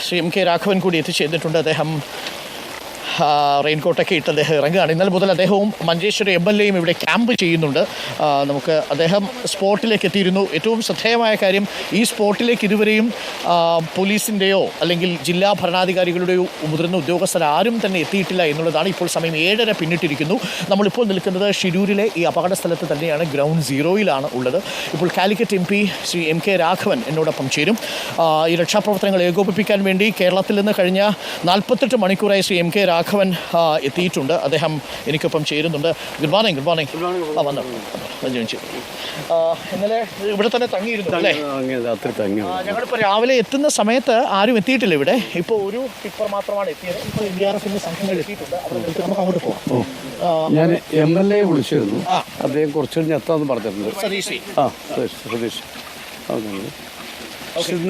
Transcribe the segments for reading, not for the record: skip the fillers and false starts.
Shri M K Raghavan കൂടി എത്തിച്ചേർന്നിട്ടുണ്ട്. അദ്ദേഹം റെയിൻകോട്ടൊക്കെ ഇട്ട് അദ്ദേഹം ഇറങ്ങുകയാണ്. ഇന്നലെ മുതൽ അദ്ദേഹവും മഞ്ചേശ്വരം MLA ഇവിടെ ക്യാമ്പ് ചെയ്യുന്നുണ്ട്. നമുക്ക് അദ്ദേഹം സ്പോട്ടിലേക്ക് എത്തിയിരുന്നു. ഏറ്റവും ശ്രദ്ധേയമായ കാര്യം, ഈ സ്പോട്ടിലേക്ക് ഇതുവരെയും പോലീസിൻ്റെയോ അല്ലെങ്കിൽ ജില്ലാ ഭരണാധികാരികളുടെയോ മുതിർന്ന ഉദ്യോഗസ്ഥർ ആരും തന്നെ എത്തിയിട്ടില്ല എന്നുള്ളതാണ്. ഇപ്പോൾ സമയം 7:30 പിന്നിട്ടിരിക്കുന്നു. നമ്മളിപ്പോൾ നിൽക്കുന്നത് ഷിരൂരിലെ ഈ അപകട സ്ഥലത്ത് തന്നെയാണ്. ഗ്രൗണ്ട് സീറോയിലാണ് ഉള്ളത്. ഇപ്പോൾ Calicut MP Shri M K Raghavan എന്നോടൊപ്പം ചേരും. ഈ രക്ഷാപ്രവർത്തനങ്ങൾ ഏകോപിപ്പിക്കാൻ വേണ്ടി കേരളത്തിൽ നിന്ന് കഴിഞ്ഞ 48 മണിക്കൂറായി ശ്രീ എം കെ രാഘവൻ എത്തിയിട്ടുണ്ട്. അദ്ദേഹം എനിക്കൊപ്പം ചേരുന്നുണ്ട്. Good morning. വന്നു ഇന്നലെ ഇവിടെ തന്നെ തങ്ങിയിരുന്നു അല്ലേ? ഞങ്ങളിപ്പോൾ രാവിലെ എത്തുന്ന സമയത്ത് ആരും എത്തിയിട്ടില്ല ഇവിടെ. ഇപ്പോൾ ഒരു ടിപ്പർ മാത്രമാണ് എത്തിയത്. ഇപ്പോൾ NDRFന്റെ സംഘങ്ങൾ എത്തിയിട്ടുണ്ട്. നമുക്ക് അങ്ങോട്ട് പോകാം. ഞാൻ MLA വിളിച്ചിരുന്നു. അദ്ദേഹം കുറച്ച് കഴിഞ്ഞ് എത്താമെന്ന് പറഞ്ഞിട്ടുണ്ട്. സതീഷ് സതീഷ്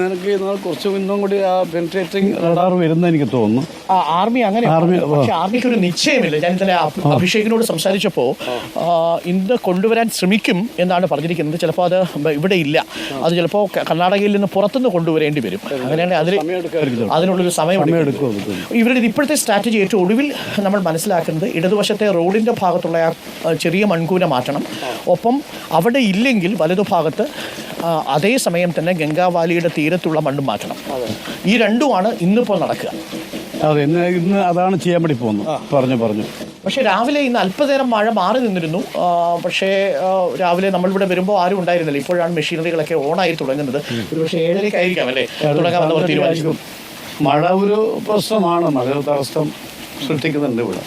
നിനക്ക് കുറച്ച് ഇന്നും കൂടി ആ പെനിട്രേറ്റിംഗ് റഡാർ വരുന്ന എനിക്ക് തോന്നുന്നു. ആർമി അങ്ങനെ പക്ഷേ ആർമിക്ക് ഒരു നിശ്ചയമില്ല. ഞാൻ ഇന്നലെ അഭിഷേകിനോട് സംസാരിച്ചപ്പോൾ ഇന്ന് കൊണ്ടുവരാൻ ശ്രമിക്കും എന്നാണ് പറഞ്ഞിരിക്കുന്നത്. ചിലപ്പോൾ അത് ഇവിടെ ഇല്ല, അത് ചിലപ്പോൾ കർണാടകയിൽ നിന്ന് പുറത്തുനിന്ന് കൊണ്ടുവരേണ്ടി വരും. അങ്ങനെയാണെങ്കിൽ അതിനുള്ളൊരു സമയം എടുക്കും. ഇവരുടെ ഇപ്പോഴത്തെ സ്ട്രാറ്റജി ഏറ്റവും ഒടുവിൽ നമ്മൾ മനസ്സിലാക്കുന്നത് ഇടതുവശത്തെ റോഡിൻ്റെ ഭാഗത്തുള്ള ചെറിയ മൺകൂന മാറ്റണം. ഒപ്പം അവിടെ ഇല്ലെങ്കിൽ വലതുഭാഗത്ത് അതേസമയം തന്നെ ഗംഗാവാലിയുടെ തീരത്തുള്ള മണ്ണും മാറ്റണം. ഈ രണ്ടുമാണ് ഇന്നിപ്പോൾ നടക്കുക. അതെ, ഇന്ന് അതാണ് ചെയ്യാൻ വേണ്ടി പോകുന്നത്. പറഞ്ഞു പക്ഷേ രാവിലെ ഇന്ന് അല്പനേരം മഴ മാറി നിന്നിരുന്നു. പക്ഷേ രാവിലെ നമ്മളിവിടെ വരുമ്പോൾ ആരും ഉണ്ടായിരുന്നില്ല. ഇപ്പോഴാണ് മെഷീനറികളൊക്കെ ഓണായി തുടങ്ങുന്നത്. ഒരു പക്ഷേ 7:30 ആയിരിക്കാം അല്ലേ തുടങ്ങാമെന്ന് അവർ തീരുമാനിച്ചു. മഴ ഒരു പ്രശ്നമാണ്. മഴ തടസ്സം സൃഷ്ടിക്കുന്നുണ്ട് ഇവിടെ.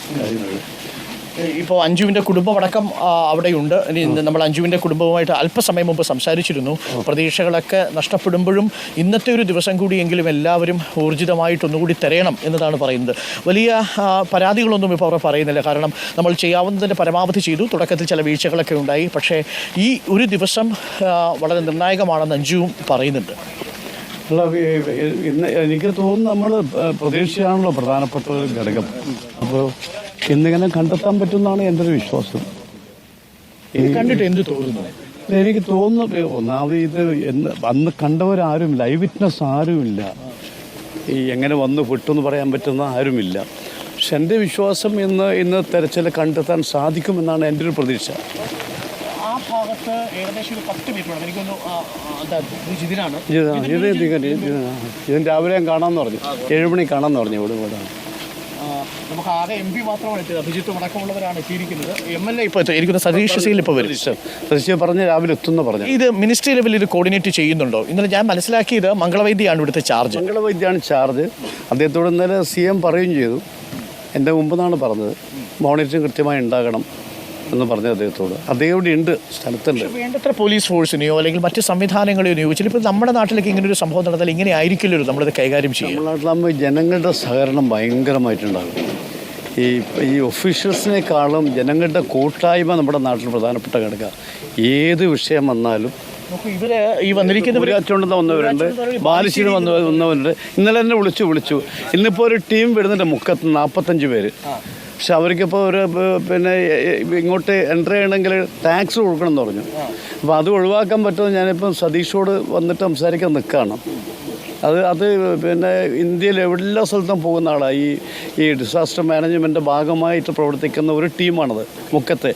ഇപ്പോൾ അഞ്ജുവിൻ്റെ കുടുംബമടക്കം അവിടെയുണ്ട്. ഇനി നമ്മൾ അഞ്ജുവിൻ്റെ കുടുംബവുമായിട്ട് അല്പസമയം മുമ്പ് സംസാരിച്ചിരുന്നു. പ്രതീക്ഷകളൊക്കെ നഷ്ടപ്പെടുമ്പോഴും ഇന്നത്തെ ഒരു ദിവസം കൂടിയെങ്കിലും എല്ലാവരും ഊർജിതമായിട്ടൊന്നുകൂടി തിരയണം എന്നതാണ് പറയുന്നത്. വലിയ പരാതികളൊന്നും ഇപ്പോൾ അവർ പറയുന്നില്ല. കാരണം നമ്മൾ ചെയ്യാവുന്നതിൻ്റെ പരമാവധി ചെയ്തു. തുടക്കത്തിൽ ചില വീഴ്ചകളൊക്കെ ഉണ്ടായി. പക്ഷേ ഈ ഒരു ദിവസം വളരെ നിർണായകമാണെന്ന് അഞ്ജുവും പറയുന്നുണ്ട്. അല്ല, ഇന്ന് എനിക്ക് തോന്നുന്നു നമ്മൾ പ്രതീക്ഷയാണല്ലോ പ്രധാനപ്പെട്ട ഒരു ഘടകം. അപ്പോൾ ഇന്നിങ്ങനെ കണ്ടെത്താൻ പറ്റുമെന്നാണ് എൻ്റെ ഒരു വിശ്വാസം. കണ്ടിട്ട് എന്ത് തോന്നുന്നു? എനിക്ക് തോന്നുന്നു ഒന്നാമത് ഇത് അന്ന് കണ്ടവരാരും ലൈവ് വിറ്റ്നസ് ആരുമില്ല. ഈ എങ്ങനെ വന്ന് വിട്ടെന്ന് പറയാൻ പറ്റുന്ന ആരുമില്ല. പക്ഷെ എൻ്റെ വിശ്വാസം ഇന്ന് തെരച്ചിൽ കണ്ടെത്താൻ സാധിക്കുമെന്നാണ് എൻ്റെ ഒരു പ്രതീക്ഷ. ആ ഭാഗത്ത് ഏകദേശം ഒരു 10 മീറ്ററാണ് എനിക്കൊന്ന് ഇതിന് രാവിലെ ഞാൻ കാണാമെന്ന് പറഞ്ഞു. 7 മണി കാണാമെന്ന് പറഞ്ഞു. ഇവിടെ നമുക്ക് ആകെ MP മാത്രമാണ് എത്തിയത്. അഭിജിത്ത് അടക്കമുള്ളവരാണ് എത്തിയിരിക്കുന്നത്. MLA ഇപ്പോൾ എനിക്കൊന്ന് സതീഷ് ഇപ്പോൾ വരും. സതീഷ് പറഞ്ഞ് രാവിലെ എത്തുമെന്ന് പറഞ്ഞു. ഇത് മിനിസ്ട്രി ലെവലിൽ ഇത് കോർഡിനേറ്റ് ചെയ്യുന്നുണ്ടോ? ഇന്നലെ ഞാൻ മനസ്സിലാക്കിയത് മംഗളവൈദ്യയാണ് ഇവിടുത്തെ ചാർജ്. മംഗളവൈദ്യയാണ് ചാർജ്. അദ്ദേഹത്തോട് ഇന്നലെ CM പറയുകയും ചെയ്തു. എൻ്റെ മുമ്പെന്നാണ് പറഞ്ഞത്. മോണിറ്ററിംഗ് കൃത്യമായി ഉണ്ടാകണം എന്ന് പറഞ്ഞ അദ്ദേഹത്തോട്. അദ്ദേഹം ഇവിടെ ഉണ്ട്, സ്ഥലത്തുണ്ട്. വേണ്ടത്ര പോലീസ് ഫോഴ്സിനെയോ അല്ലെങ്കിൽ മറ്റ് സംവിധാനങ്ങളെയോ നിയോഗിച്ചില്ല. ഇപ്പോൾ നമ്മുടെ നാട്ടിലേക്ക് ഇങ്ങനെ ഒരു സംഭവം നടന്നാൽ ഇങ്ങനെ ആയിരിക്കില്ലല്ലോ നമ്മളിത് കൈകാര്യം ചെയ്യും. നമ്മുടെ നാട്ടിലാകുമ്പോൾ ജനങ്ങളുടെ സഹകരണം ഭയങ്കരമായിട്ടുണ്ടാകും. ഈ ഒഫീഷ്യൽസിനേക്കാളും ജനങ്ങളുടെ കൂട്ടായ്മ നമ്മുടെ നാട്ടിൽ പ്രധാനപ്പെട്ട ഘടകം. ഏത് വിഷയം വന്നാലും ഇവര് ഈ വന്നിരിക്കുന്നവർ വന്നവരുണ്ട്, ബാലുശ്ശേരി വന്നവരുണ്ട്. ഇന്നലെ തന്നെ വിളിച്ചു. ഇന്നിപ്പോൾ ഒരു ടീം വരുന്നുണ്ട് മുക്കത്ത് 45 പേര്. പക്ഷെ അവർക്കിപ്പോൾ പിന്നെ ഇങ്ങോട്ട് എൻ്റർ ചെയ്യണമെങ്കിൽ ടാക്സ് കൊടുക്കണം എന്ന് പറഞ്ഞു. അപ്പോൾ അത് ഒഴിവാക്കാൻ പറ്റുമെന്ന് ഞാനിപ്പം സതീഷോട് വന്നിട്ട് സംസാരിക്കാൻ നിൽക്കുകയാണ്. അത് പിന്നെ ഇന്ത്യയിൽ എല്ലാ സ്ഥലത്തും പോകുന്ന ആളാണ്. ഈ ഡിസാസ്റ്റർ മാനേജ്മെൻറ്റ് ഭാഗമായിട്ട് പ്രവർത്തിക്കുന്ന ഒരു ടീമാണത്. മുക്കത്തെ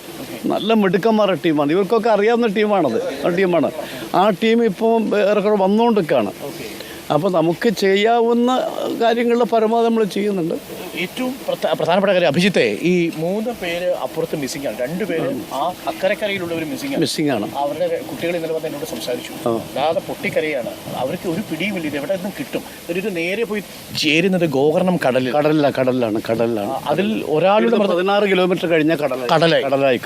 നല്ല മിടുക്കന്മാരുടെ ടീമാണ്. ഇവർക്കൊക്കെ അറിയാവുന്ന ടീമാണ്. ആ ടീം ഇപ്പോൾ ഏറെക്കുറെ വന്നുകൊണ്ടിരിക്കുകയാണ്. അപ്പോൾ നമുക്ക് ചെയ്യാവുന്ന കാര്യങ്ങളുടെ പരമാവധി നമ്മൾ ചെയ്യുന്നുണ്ട്. ഏറ്റവും പ്രധാനപ്പെട്ട കാര്യം അഭിജിത്തെ, ഈ 3 പേര് അപ്പുറത്ത് മിസ്സിംഗ് ആണ്. 2 പേര് ആ അക്കരക്കരയിലുള്ളവർ മിസ്സിംഗ് ആണ്. അവരുടെ കുട്ടികൾ ഇന്നലെ വന്ന് എന്നോട് സംസാരിച്ചു. അല്ലാതെ പൊട്ടിക്കരയാണ്. അവർക്ക് ഒരു പിടിയുമില്ല. ഇത് എവിടെ നിന്നും കിട്ടും. ഇത് നേരെ പോയി ചേരുന്നത് ഗോകർണം കടലിലാണ്. അതിൽ ഒരാളുടെ 16 കിലോമീറ്റർ കഴിഞ്ഞ കടലായി.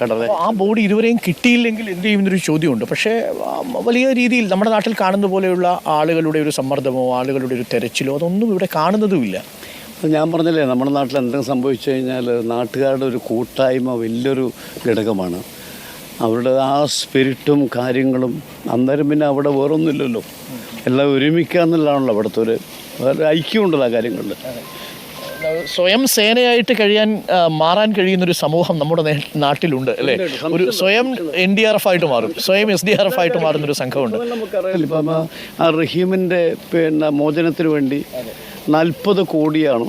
ആ ബോഡി ഇതുവരെയും കിട്ടിയില്ലെങ്കിൽ എന്ത് ചെയ്യുന്നൊരു ചോദ്യമുണ്ട്. പക്ഷേ വലിയ രീതിയിൽ നമ്മുടെ നാട്ടിൽ കാണുന്ന പോലെയുള്ള ആളുകളുടെ ഒരു സമ്മർദ്ദമോ ആളുകളുടെ ഒരു തെരച്ചിലോ അതൊന്നും ഇവിടെ കാണുന്നതുമില്ല. ഞാൻ പറഞ്ഞില്ലേ, നമ്മുടെ നാട്ടിൽ എന്തെങ്കിലും സംഭവിച്ചു കഴിഞ്ഞാൽ നാട്ടുകാരുടെ ഒരു കൂട്ടായ്മ വലിയൊരു ഘടകമാണ്. അവരുടെ ആ സ്പിരിറ്റും കാര്യങ്ങളും അന്നേരം പിന്നെ അവിടെ വേറൊന്നുമില്ലല്ലോ. എല്ലാം ഒരുമിക്കുക എന്നുള്ളതാണല്ലോ അവിടുത്തെ ഒരു ഐക്യമുണ്ടല്ലോ ആ കാര്യങ്ങളിൽ. സ്വയം സേനയായിട്ട് മാറാൻ കഴിയുന്നൊരു സമൂഹം നമ്മുടെ നാട്ടിലുണ്ട് അല്ലേ? ഒരു സ്വയം NDRF ആയിട്ട് മാറും, സ്വയം SDRF ആയിട്ട് മാറുന്നൊരു സംഘമുണ്ട്. നമുക്കറിയാം ഇപ്പം ആ റഹീമിൻ്റെ പിന്നെ മോചനത്തിന് വേണ്ടി 40 കോടിയാണ്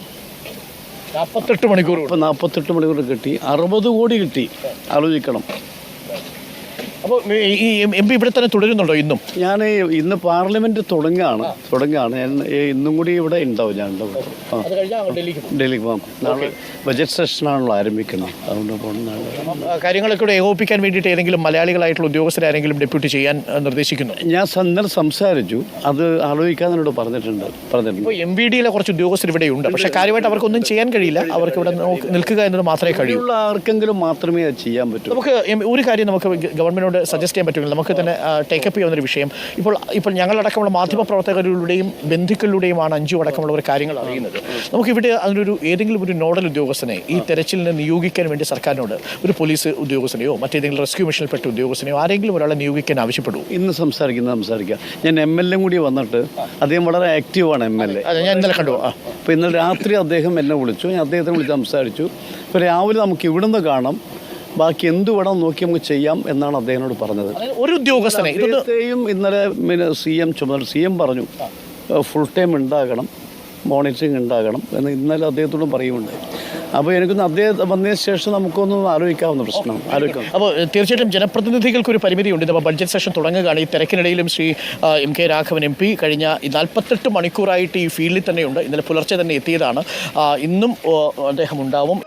48 മണിക്കൂർ. ഇപ്പം 48 മണിക്കൂർ കിട്ടി, 60 കോടി കിട്ടി. ആലോചിക്കണം. അപ്പോൾ ഈ MP ഇവിടെ തന്നെ തുടരുന്നുണ്ടോ ഇന്നും? ഞാൻ ഇന്ന് പാർലമെന്റ് തുടങ്ങുകയാണ്. ഞാൻ ഇന്നും കൂടി ഇവിടെ ഉണ്ടാവും. ഞാൻ ഡൽഹിക്ക് പോകാം. നാളെ ബജറ്റ് സെഷനാണല്ലോ ആരംഭിക്കുന്നത്. അതുകൊണ്ട് പോകുന്നതാണ്. കാര്യങ്ങളൊക്കെ കൂടെ ഏകോപിപ്പിക്കാൻ വേണ്ടിയിട്ട് ഏതെങ്കിലും മലയാളികളായിട്ടുള്ള ഉദ്യോഗസ്ഥരാരെങ്കിലും ഡെപ്യൂട്ടി ചെയ്യാൻ നിർദ്ദേശിക്കുന്നു? ഞാൻ ഇന്നലെ സംസാരിച്ചു, അത് ആലോചിക്കാൻ എന്നോട് പറഞ്ഞിട്ടുണ്ട്. ഇപ്പോൾ MVDയിലെ കുറച്ച് ഉദ്യോഗസ്ഥർ ഇവിടെയുണ്ട്, പക്ഷേ കാര്യമായിട്ട് അവർക്കൊന്നും ചെയ്യാൻ കഴിയില്ല. അവർക്ക് ഇവിടെ നിൽക്കുക എന്നത് മാത്രമേ കഴിയൂ. ആർക്കെങ്കിലും മാത്രമേ അത് ചെയ്യാൻ പറ്റൂ. നമുക്ക് ഒരു കാര്യം നമുക്ക് ഗവൺമെന്റിനോട് സജസ്റ്റ് ചെയ്യാൻ പറ്റുമെങ്കിൽ നമുക്ക് തന്നെ ടേക്കപ്പ് ചെയ്യുന്നൊരു വിഷയം, ഇപ്പോൾ ഞങ്ങളടക്കമുള്ള മാധ്യമപ്രവർത്തകരുടെയും ബന്ധുക്കളിലൂടെയുമാണ് അഞ്ചു അടക്കമുള്ളവർ കാര്യങ്ങൾ അറിയുന്നത്. നമുക്കിവിടെ അതിനൊരു ഏതെങ്കിലും ഒരു നോഡൽ ഉദ്യോഗസ്ഥനെ ഈ തെരച്ചിലിന് നിയോഗിക്കാൻ വേണ്ടി സർക്കാരിനോട് ഒരു പോലീസ് ഉദ്യോഗസ്ഥനെയോ മറ്റേതെങ്കിലും റെസ്ക്യൂ മിഷനിൽപ്പെട്ട ഉദ്യോഗസ്ഥനെയോ ആരെങ്കിലും ഒരാളെ നിയോഗിക്കാൻ ആവശ്യപ്പെടും. ഇന്ന് സംസാരിക്കാം. ഞാൻ MLA കൂടി വന്നിട്ട്, അദ്ദേഹം വളരെ ആക്റ്റീവാണ് MLA. ഞാൻ ഇന്നലെ കണ്ടു. അപ്പോൾ ഇന്നലെ രാത്രി അദ്ദേഹം എന്നെ വിളിച്ചു, ഞാൻ അദ്ദേഹത്തെ വിളിച്ച് സംസാരിച്ചു. ഇപ്പോൾ രാവിലെ നമുക്ക് ഇവിടുന്ന് കാണാം, ബാക്കി എന്ത് വേണം നോക്കി നമുക്ക് ചെയ്യാം എന്നാണ് അദ്ദേഹത്തിനോട് പറഞ്ഞത്. ഒരു ഉദ്യോഗസ്ഥനെ ഇന്നലെ CM പറഞ്ഞു ഫുൾ ടൈം ഉണ്ടാകണം, മോണിറ്ററിങ് ഉണ്ടാകണം എന്ന് ഇന്നലെ അദ്ദേഹത്തോടും പറയുന്നുണ്ട്. അപ്പോൾ എനിക്കൊന്ന് അദ്ദേഹം വന്നതിന് ശേഷം നമുക്കൊന്നും ആലോചിക്കാവുന്ന പ്രശ്നം ആലോചിക്കാം. അപ്പോൾ തീർച്ചയായിട്ടും ജനപ്രതിനിധികൾക്ക് ഒരു പരിമിതിയുണ്ട്. ഇപ്പോൾ ബഡ്ജറ്റ് സെഷൻ തുടങ്ങുകയാണ്. ഈ തിരക്കിനിടയിലും ശ്രീ MK രാഘവൻ MP കഴിഞ്ഞ 48 മണിക്കൂറായിട്ട് ഈ ഫീൽഡിൽ തന്നെയുണ്ട്. ഇന്നലെ പുലർച്ചെ തന്നെ എത്തിയതാണ്. ഇന്നും അദ്ദേഹം ഉണ്ടാവും.